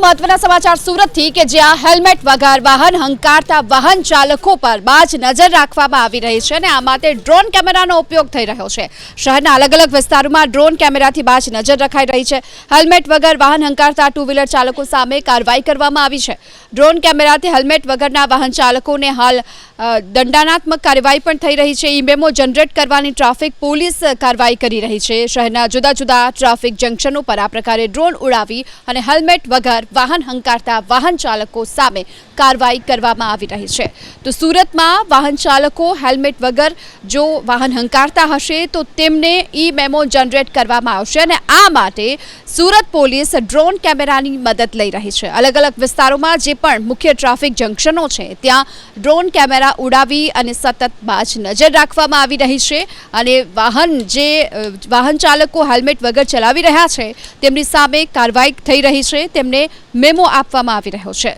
મહત્વના સમાચાર સુરતથી કે જ્યાં હેલ્મેટ વગર વાહન હંકારતા વાહન ચાલકો પર બાજ નજર રાખવામાં આવી રહી છે અને આ માટે ડ્રોન કેમેરાનો ઉપયોગ થઈ રહ્યો છે। શહેરના અલગ અલગ વિસ્તારોમાં ડ્રોન કેમેરાથી બાજ નજર રખાઈ રહી છે। હેલ્મેટ વગર વાહન હંકારતા ટુ વ્હીલર ચાલકો સામે કાર્યવાહી કરવામાં આવી છે। ડ્રોન કેમેરાથી હેલ્મેટ વગરના વાહન ચાલકોને હાલ દંડાત્મક કાર્યવાહી પણ થઈ રહી છે। ઈ-મેમો જનરેટ કરવાની ટ્રાફિક પોલીસ કાર્યવાહી કરી રહી છે। શહેરના જુદા જુદા ટ્રાફિક જંકશનો પર આ પ્રકારે ડ્રોન ઉડાવી અને હેલ્મેટ વગર વાહન હંકારતા વાહન ચાલકો સામે કાર્યવાહી કરવામાં આવી રહી છે। તો સુરતમાં વાહન ચાલકો હેલ્મેટ વગર જો વાહન હંકારતા હશે તો તેમને ઈ-મેમો જનરેટ કરવામાં આવશે અને આ માટે સુરત પોલીસ ડ્રોન કેમેરાની મદદ લઈ રહી છે। અલગ અલગ વિસ્તારોમાં જે પણ મુખ્ય ટ્રાફિક જંકશનો છે ત્યાં ડ્રોન કેમેરા ઉડાવી અને સતત બાજ નજર રાખવામાં આવી રહી છે અને વાહન ચાલકો હેલ્મેટ વગર ચલાવી રહ્યા છે તેમની સામે કાર્યવાહી થઈ રહી છે, તેમને મેમો આપવામાં આવી રહ્યો છે।